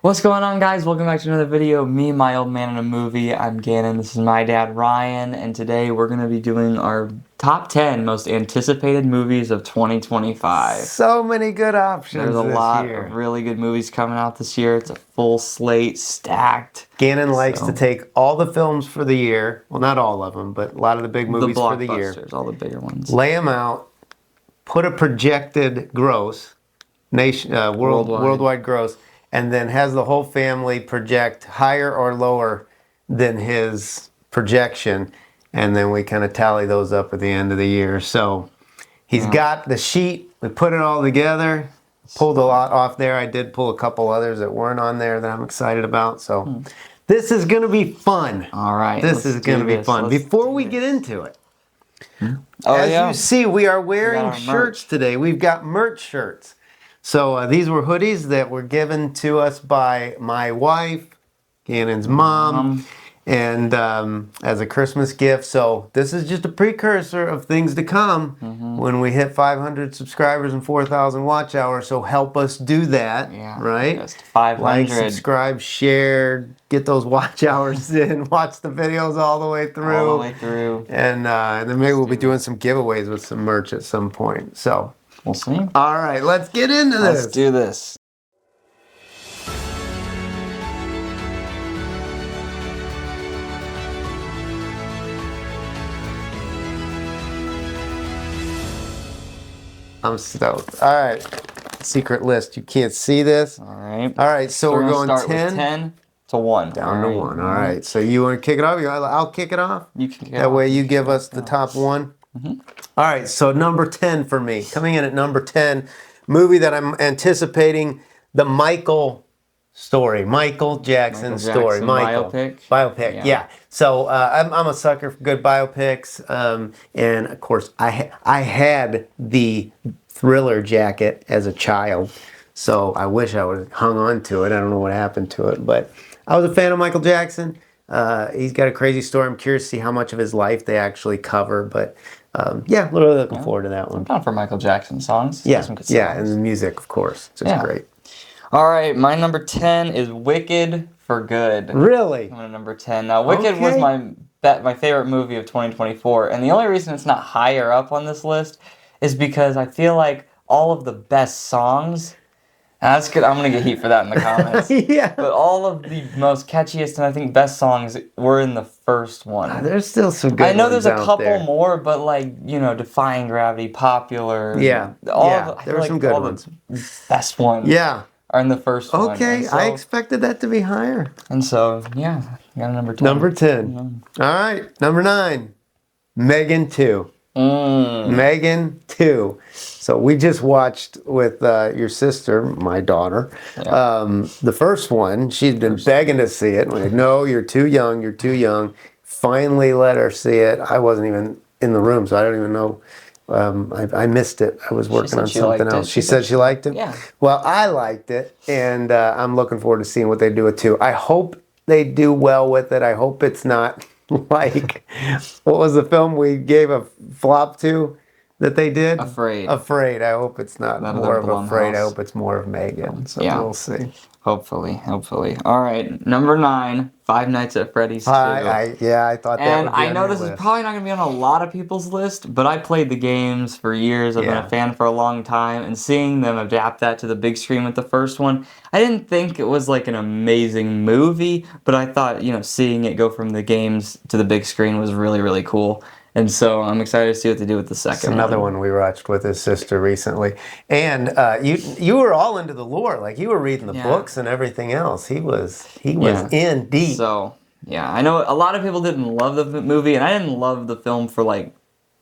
What's going on, guys? Welcome back to another video. Me, my old man in a movie. I'm Gannon. This is my dad, Ryan, and today we're going to be doing our top 10 most anticipated movies of 2025. So many good options. There's a this lot year. of really good movies coming out this year. It's a full slate, stacked. Gannon likes to take all the films for the year. Well, not all of them, but a lot of the big movies for the year. All the bigger ones. Lay them out. Put a projected gross, worldwide gross, and then has the whole family project higher or lower than his projection, and then we kind of tally those up at the end of the year. So he's got the sheet. We put it all together. Pulled a lot off there. I did pull a couple others that weren't on there that I'm excited about. So this is going to be fun. All right. This is going to be fun. Before we get into it, as you see, we are wearing shirts today. We've got merch shirts. So these were hoodies that were given to us by my wife, Gannon's mom, and as a Christmas gift. So this is just a precursor of things to come when we hit 500 subscribers and 4,000 watch hours. So help us do that, right? Just 500. Like, subscribe, share, get those watch hours in, watch the videos all the way through. All the way through. And then maybe we'll be doing some giveaways with some merch at some point. So we'll see. All right, let's get into this. Let's do this. I'm stoked. All right, secret list. You can't see this. All right. All right, so we're going start 10? with 10 to 1. Down to 1. All right, so you want to kick it off? I'll kick it off? You can kick it That off. way you give us the top one? All right, so number 10 for me. Coming in at number 10, movie that I'm anticipating, the Michael story. Michael Jackson story. Biopic, yeah. So I'm a sucker for good biopics. And, of course, I had the Thriller jacket as a child. So I wish I would have hung on to it. I don't know what happened to it. But I was a fan of Michael Jackson. He's got a crazy story. I'm curious to see how much of his life they actually cover. But, yeah, really looking forward to that one. I'm down for Michael Jackson songs. Yeah, some good songs. yeah, and the music, of course. It's just great. All right, my number 10 is Wicked for Good. Really? I'm at number 10. Now, Wicked was my favorite movie of 2024, and the only reason it's not higher up on this list is because I feel like all of the best songs, and that's good. I'm going to get heat for that in the comments. Yeah. But all of the most catchiest and I think best songs were in the first one. There's still some good ones. I know there's a couple there. more, but like, you know, Defying Gravity, Popular. Yeah. There were some good ones. The best ones. Yeah. Are in the first one. Okay, So, I expected that to be higher. and so, yeah, I got a number 10. Number 10. All right, number 9. Megan 2. Megan 2. So we just watched with your sister, my daughter, the first one. She'd been begging to see it. We're like, no, you're too young, you're too young. Finally let her see it. I wasn't even in the room, so I don't even know. I missed it. I was working on something else. She said she liked it? Yeah. Well, I liked it, and I'm looking forward to seeing what they do with 2. I hope they do well with it. I hope it's not like, what was the film we gave a flop to that they did? Afraid. I hope it's not more of Afraid. I hope it's more of Megan. So we'll see. Hopefully. All right, number 9, Five Nights at Freddy's 2. I thought that And would be I know on this your is list. probably not going to be on a lot of people's list, but I played the games for years. I've been a fan for a long time, and seeing them adapt that to the big screen with the first one, I didn't think it was like an amazing movie, but I thought, you know, seeing it go from the games to the big screen was really, really cool. And so I'm excited to see what they do with the second one. Another one we watched with his sister recently. And you were all into the lore. Like, you were reading the books and everything else. He was in deep. So, yeah, I know a lot of people didn't love the movie, and I didn't love the film for, like,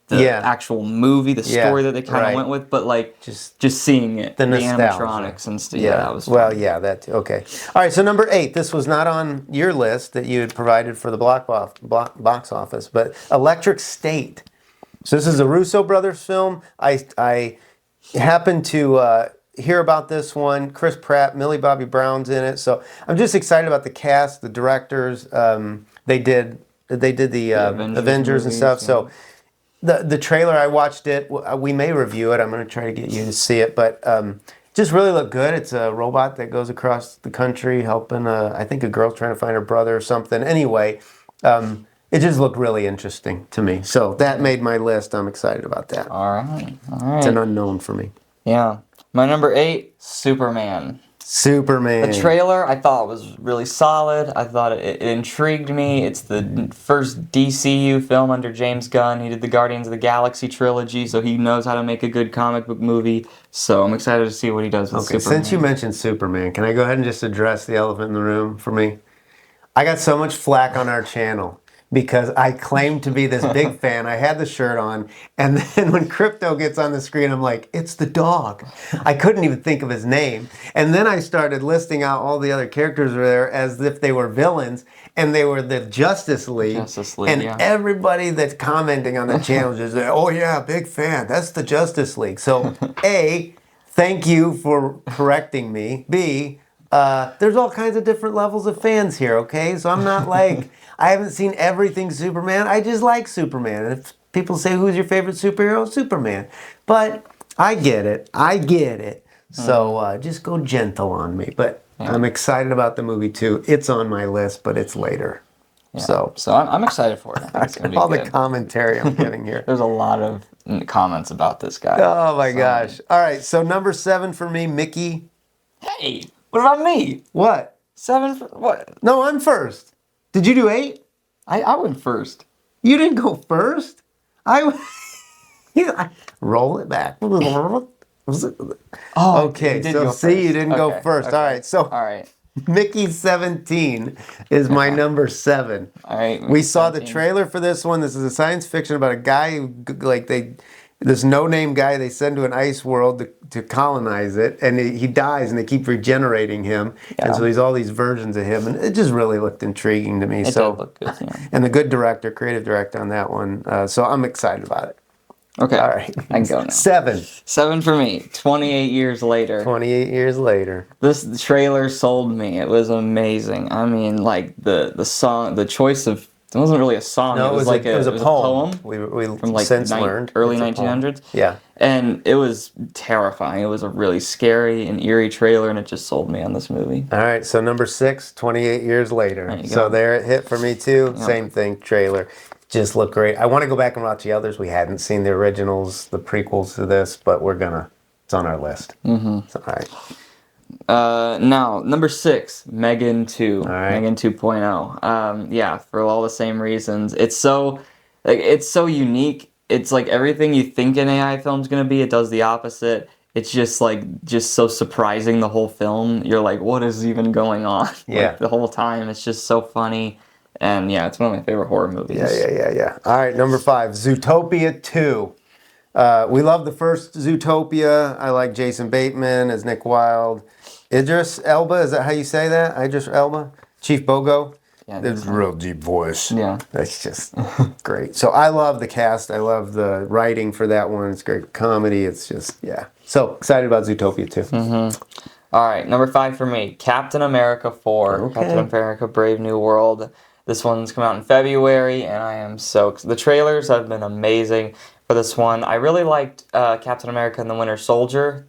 the actual movie, the story that they kind of went with, but, like, just seeing it, the animatronics and stuff. Yeah, that was fun. Well, yeah, that too. Okay. All right, so number 8. This was not on your list that you had provided for the box office, but Electric State. So this is a Russo brothers film. I happened to hear about this one. Chris Pratt, Millie Bobby Brown's in it. So I'm just excited about the cast, the directors. They did the Avengers and stuff. Yeah. So the trailer, I watched it. We may review it. I'm going to try to get you to see it. But just really looked good. It's a robot that goes across the country helping, I think, a girl trying to find her brother or something. Anyway, it just looked really interesting to me. So that made my list. I'm excited about that. All right. All right. It's an unknown for me. Yeah. My number 8, Superman. Superman. The trailer I thought was really solid. I thought it intrigued me. It's the first DCU film under James Gunn. He did the Guardians of the Galaxy trilogy, so he knows how to make a good comic book movie. So I'm excited to see what he does with Superman. Since you mentioned Superman, can I go ahead and just address the elephant in the room for me? I got so much flack on our channel because I claimed to be this big fan. I had the shirt on, and then when Crypto gets on the screen, I'm like, it's the dog. I couldn't even think of his name. And then I started listing out all the other characters were there as if they were villains, and they were the Justice League. And everybody that's commenting on the channel just said, oh yeah, big fan. That's the Justice League. So A, thank you for correcting me. B, there's all kinds of different levels of fans here, okay? So I'm not like, I haven't seen everything Superman. I just like Superman. And if people say, who's your favorite superhero? Superman. But I get it. I get it. So just go gentle on me. But I'm excited about the movie too. It's on my list, but it's later. Yeah. So I'm excited for it. I think it's gonna be all good. the commentary I'm getting here. There's a lot of comments about this guy. Oh my gosh. All right, so number 7 for me, Mickey. Hey, what about me? What? 7 for what? No, I'm first. Did you do 8? I went first. You didn't go first? Roll it back. Oh, okay, so see, you didn't go first. Okay. All right, so all right. Mickey 17 is my number 7. All right. We saw the trailer for this one. This is a science fiction about a guy who, this no-name guy they send to an ice world to colonize it, and he dies, and they keep regenerating him, and so there's all these versions of him, and it just really looked intriguing to me. It did look good, yeah. And the good director, creative director on that one, so I'm excited about it. Okay, all right, I can go now. 7 for me. 28 years later. 28 years later. This trailer sold me. It was amazing. I mean, like the song, the choice of. It wasn't really a song. No, it was a poem. We from like since learned early 1900s. Yeah, and it was terrifying. It was a really scary and eerie trailer, and it just sold me on this movie. All right, so number 6, 28 years later. So there it hit for me too. Yep. Same thing, trailer. Just looked great. I want to go back and watch the others. We hadn't seen the originals, the prequels to this, but we're gonna. It's on our list. Mm-hmm. So, all right. Now, number 6, Megan 2. All right. Megan 2.0. Yeah, for all the same reasons. It's so unique. It's like everything you think an AI film's gonna be, it does the opposite. It's just so surprising the whole film. You're like, what is even going on? Yeah. Like, the whole time. It's just so funny. And yeah, it's one of my favorite horror movies. Yeah. All right, number 5, Zootopia 2. We love the first Zootopia. I like Jason Bateman as Nick Wilde. Idris Elba, is that how you say that? Idris Elba? Chief Bogo? Yeah. There's a real deep voice. Yeah. That's just great. So I love the cast. I love the writing for that one. It's great comedy. It's just, yeah. So excited about Zootopia 2. Mm-hmm. All right, number 5 for me, Captain America 4. Okay. Captain America Brave New World. This one's come out in February, and I am the trailers have been amazing for this one. I really liked Captain America and the Winter Soldier,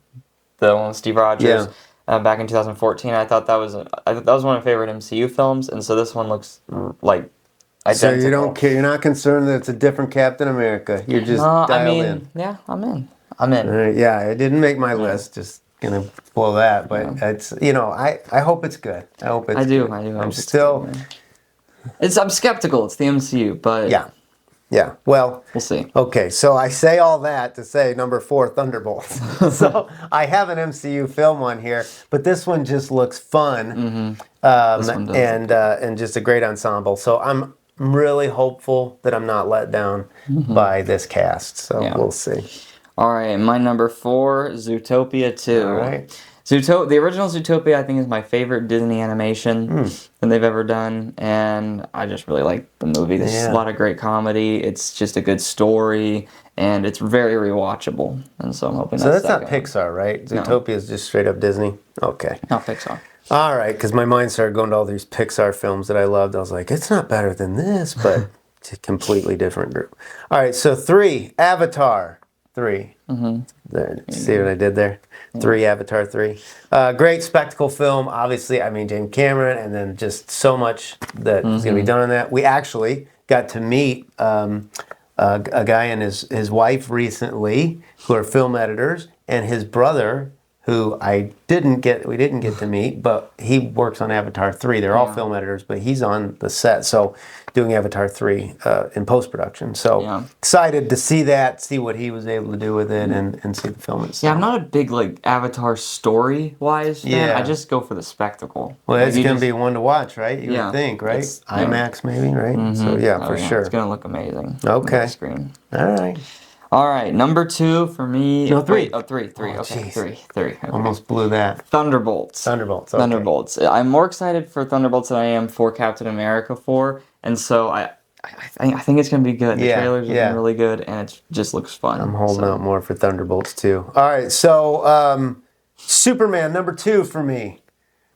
the one with Steve Rogers, back in 2014. I thought that was one of my favorite MCU films, and so this one looks like identical. So you don't care? You're not concerned that it's a different Captain America? You're just dialed in? Yeah, I'm in. All right, yeah, it didn't make my list. Just gonna pull that, but it's I hope it's good. I hope it's. I do. Good. I'm still. I'm skeptical. It's the MCU, but yeah. Well, we'll see. Okay, so I say all that to say number 4, Thunderbolts. So I have an MCU film on here, but this one just looks fun, and just a great ensemble. So I'm really hopeful that I'm not let down by this cast. So we'll see. All right, my number 4, Zootopia 2. All right. The original Zootopia, I think, is my favorite Disney animation that they've ever done, and I just really like the movie. There's a lot of great comedy. It's just a good story, and it's very rewatchable. And so I'm hoping. So that's not Pixar, right? Zootopia is just straight up Disney. Okay. Not Pixar. All right, because my mind started going to all these Pixar films that I loved. I was like, it's not better than this, but it's a completely different group. All right, so 3, Avatar. 3. There, see what I did there? 3, Avatar 3. Great spectacle film, obviously. I mean, James Cameron, and then just so much that is going to be done on that. We actually got to meet a guy and his wife recently, who are film editors, and his brother, who we didn't get to meet, but he works on Avatar 3. They're all film editors, but he's on the set, so doing Avatar 3 in post-production. So excited to see that, see what he was able to do with it, and see the film itself. Yeah, I'm not a big, like, Avatar story-wise fan. I just go for the spectacle. Well, it's going to be one to watch, right? You would think, right? IMAX maybe, right? So, for sure. It's going to look amazing. Okay. On the screen. All right. Number 2 for me. No, 3. Three. Oh, okay, geez. 3. Okay. Almost blew that. Thunderbolts. Okay. Thunderbolts. I'm more excited for Thunderbolts than I am for Captain America 4, and so I think it's going to be good. The trailers have been really good, and it just looks fun. I'm holding out more for Thunderbolts too. All right, so Superman number 2 for me.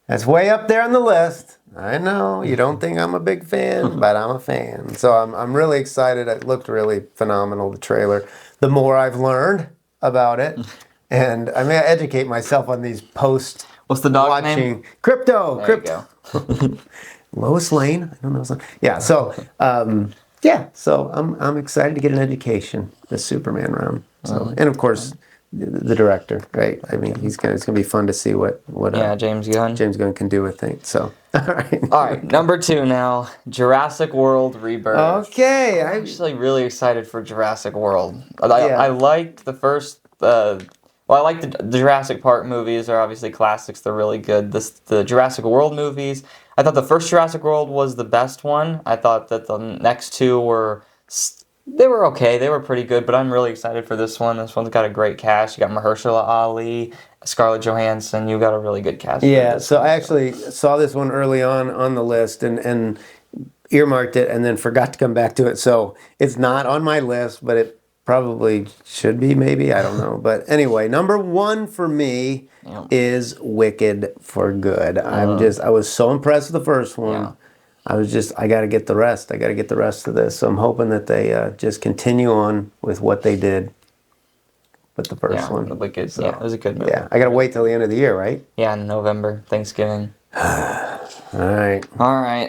That's way up there on the list. I know you don't think I'm a big fan, but I'm a fan. So I'm really excited. It looked really phenomenal, the trailer. The more I've learned about it, and I mean, I educate myself on these post. What's the dog name? Crypto. There you go. Lois Lane. I don't know. Yeah. So So I'm excited to get an education this Superman round. So and of course the director, right? I mean, it's gonna be fun to see what James Gunn can do with things. So all right, number 2 now, Jurassic World Rebirth. Okay, I'm actually really excited for Jurassic World. I liked the first. I like the Jurassic Park movies. Are obviously classics. They're really good. The Jurassic World movies. I thought the first Jurassic World was the best one. I thought that the next 2 were okay. They were pretty good, but I'm really excited for this one. This one's got a great cast. You got Mahershala Ali, Scarlett Johansson. You got a really good cast. Yeah, so I actually saw this one early on the list and earmarked it and then forgot to come back to it. So it's not on my list, but it probably should be, maybe. I don't know. But anyway, number 1 for me is Wicked for Good. I was so impressed with the first one. I got to get the rest. I got to get the rest of this. So I'm hoping that they just continue on with what they did with the first one. The Wicked. So, it was a good movie. Yeah, I got to wait till the end of the year, right? Yeah, in November, Thanksgiving. All right,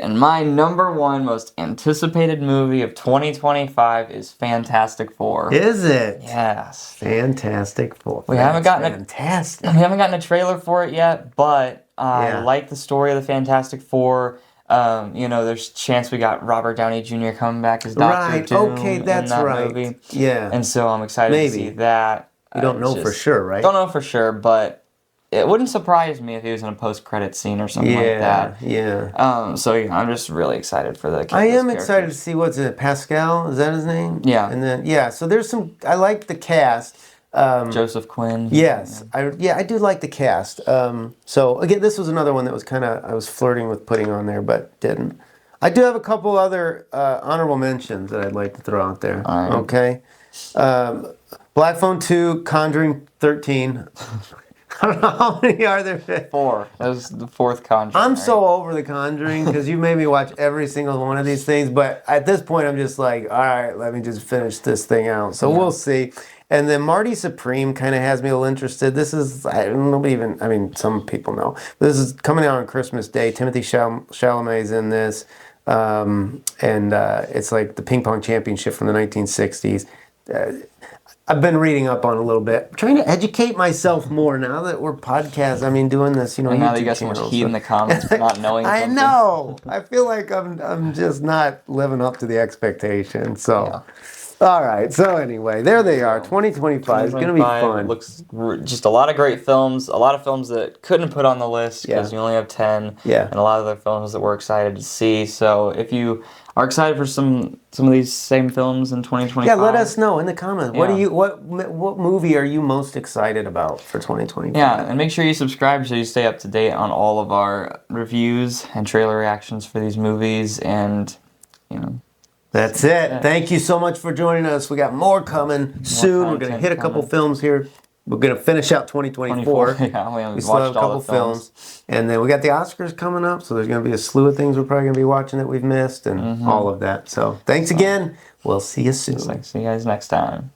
and my number 1 most anticipated movie of 2025 is Fantastic Four. Is it? Yes. Fantastic Four. We haven't gotten a trailer for it yet, but I like the story of the Fantastic Four. There's a chance we got Robert Downey Jr. coming back as Dr. Doom in that movie. Yeah. And so I'm excited to see that. You don't know for sure, right? Don't know for sure, but it wouldn't surprise me if he was in a post-credit scene or something like that. Yeah. I'm just really excited for the. I am excited to see what's it. Pascal, is that his name? Yeah. And then so there's some. I like the cast. Joseph Quinn. Yes, I do like the cast. So again, this was another one that was I was flirting with putting on there, but didn't. I do have a couple other honorable mentions that I'd like to throw out there. All right. Okay. Black Phone 2, Conjuring 13. I don't know how many are there. 4. That was the 4th Conjuring. I'm so over The Conjuring because you made me watch every single one of these things. But at this point, I'm just like, all right, let me just finish this thing out. So we'll see. And then Marty Supreme kind of has me a little interested. This is, some people know. This is coming out on Christmas Day. Timothy Chalamet's in this. It's like the ping pong championship from the 1960s. I've been reading up on a little bit. I'm trying to educate myself more now that we're podcasts. Doing this, and now that you got so much heat in the comments for not knowing something. I know. I feel like I'm just not living up to the expectation. So, all right. So anyway, there they are. 2025 is going to be fun. Looks just a lot of great films. A lot of films that couldn't put on the list because you only have 10. Yeah. And a lot of other films that we're excited to see. So if you are excited for some of these same films in 2025. Yeah, let us know in the comments. Yeah. What movie are you most excited about for 2025? Yeah, and make sure you subscribe so you stay up to date on all of our reviews and trailer reactions for these movies. And that's it. Thank you so much for joining us. We got more coming soon. We're going to hit a couple films here. We're going to finish out 2024. Yeah, we still have a couple films. And then we got the Oscars coming up, so there's going to be a slew of things we're probably going to be watching that we've missed and all of that. So thanks again. We'll see you soon. See you guys next time.